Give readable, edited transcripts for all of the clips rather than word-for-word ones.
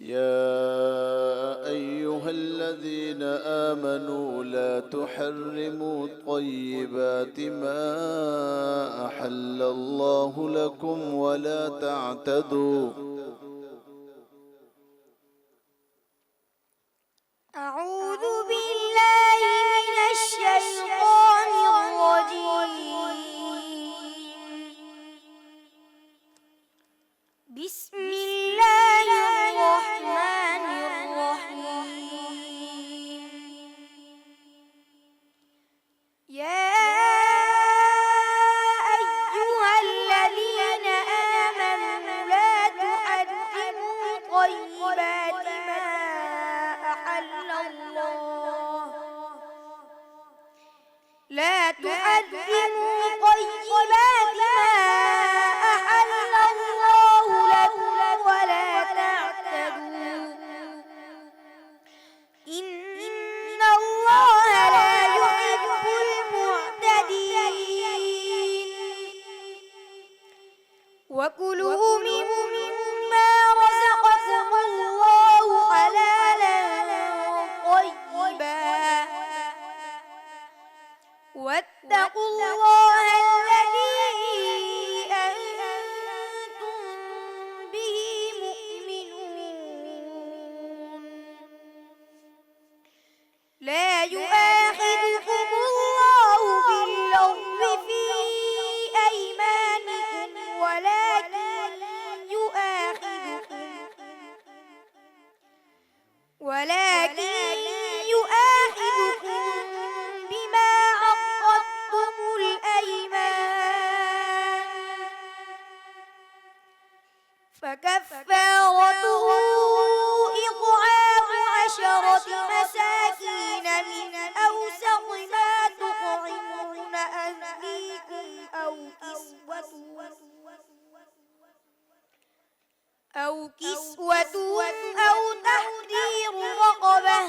يا أيها الذين آمنوا لا تحرموا طيبات ما أحل الله لكم ولا تعتدوا. أعوذ بالله من الشيطان الرجيم. بسم الله الرحمن الرحيم. يا أيها الذين آمنوا لا تحرموا طيبات ما أحل الله. لا تحرموا طيبات ما أحل الله لكم ولا تعتدوا. إن الله لا يحب المعتدين. وكلوا مما رزقكم الله حلالا طيبا واتقوا الله الذي أنتم به مؤمنون. لا يؤاخذكم الله باللغو في أيمانكم ولكن يؤاخذكم بما عقدتم الأيمان. فكفارته إطعام 10 مساكين من أوسط ما تطعمون أهليكم أو كسوتهم أو تحرير رقبة.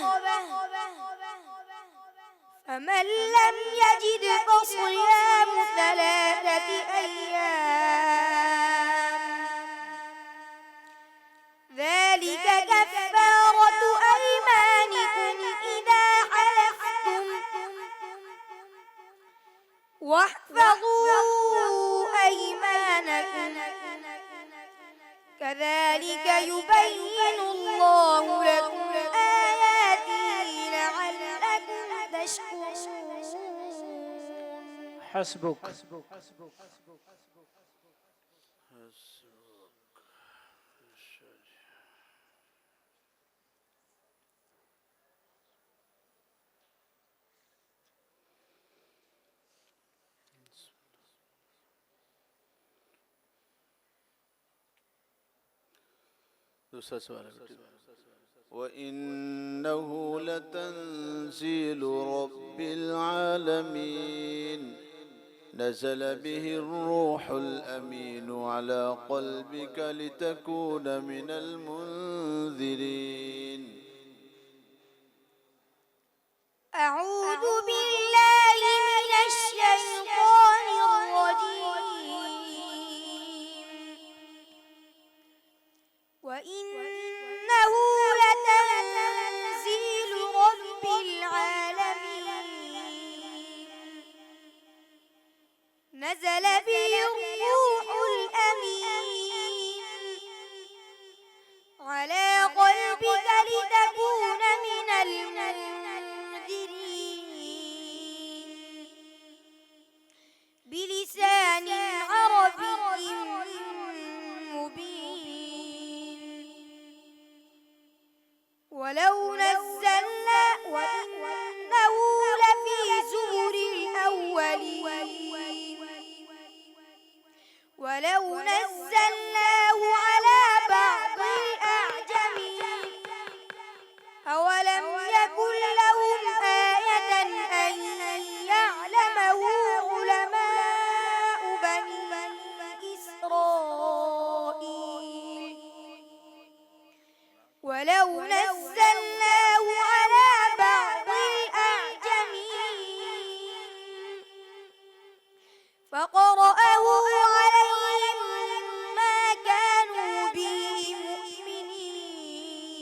فمن لم يجد فصيام 3 أيام. ذلك كفارة أيمانكم إذا حلفتم. واحفظوا أيمانكم. كذلك يبين الله لكم آياته لعلكم تشكرون. حسبك. دوسرا سوال. وإنه لتنزيل رب العالمين نزل به الروح الأمين على قلبك لتكون من المنذرين. أعوذ بالله من الشيطان الرجيم. وإنه لتنزيل رب العالمين نزل به الروح الأمين على قلبك لتكون من المنذرين بلسان عربي مبين. ولو نزلنا وإنه لفي زبر الأولين. ولو نزلناه على بعض الأعجمين أولم يكن لهم آية أن يعلمه علماء بني إسرائيل. ولو نزلناه على بعض الأعجمين فقرأه عليهم ما كانوا به مؤمنين.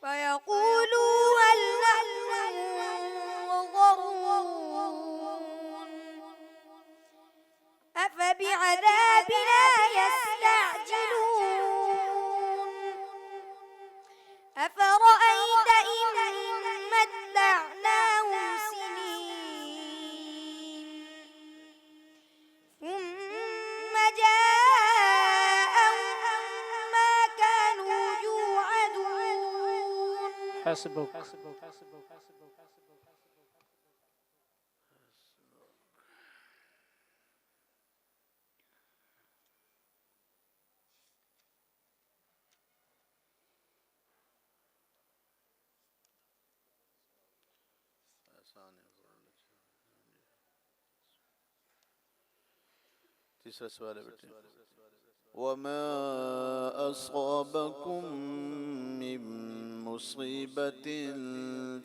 فيقولوا هل نحن منظرون أفبعذابنا يستعجلون أفرأيت إن متعناهم سنين ثم جاءهم ما كانوا يوعدون حسبك. तीसरा सवाल है बेटे वमा अस्वाबकुम मिन मुसीबतिन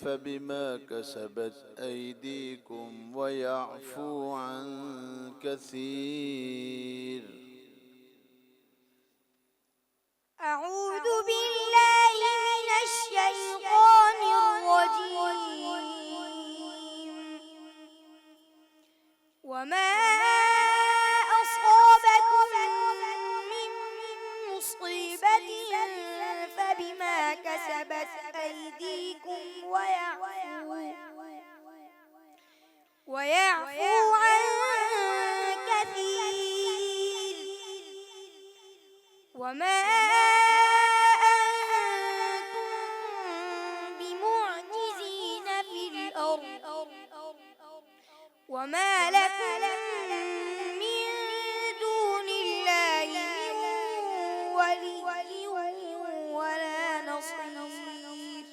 फबिमा कसबत ऐदीकुम व यअफू अन कसीर أعوذ بالله من الشيطان الرجيم وما أصابكم من مصيبة فبما كسبت أيديكم ويعفو عن كثير وما أنتم بمعجزين في الأرض وما لكم من دون الله من ولي ولا نصير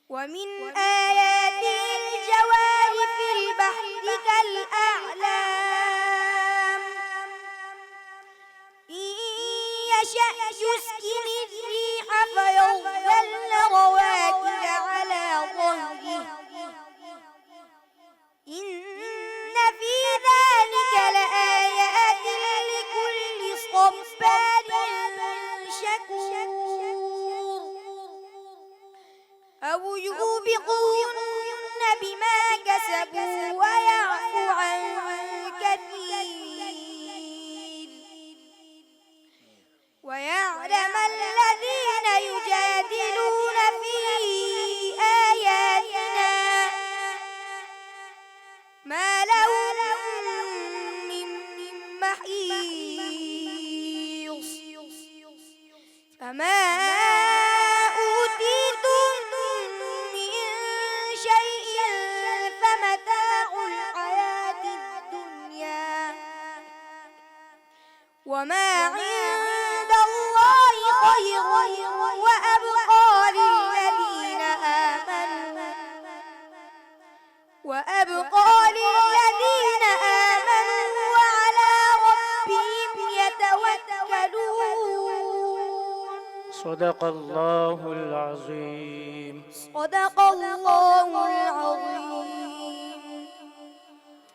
ومن آياته الجوار في البحر كالأعلام إن يشأ يسكن الريح فيظللن رواكد على ظهره إن في ذلك لآيات لكل صبار شكور أو يوبقهن بما كسبوا ويعفو عن كثير ويعلم الذين يجادلون في آياتنا ما لهم من محيص فما أوتيتم من شيء فمتاع الحياة الدنيا وما عند الله خير وأبقى للذين آمنوا وعلى ربهم يتوكلون صدق الله العظيم. صدق الله العظيم.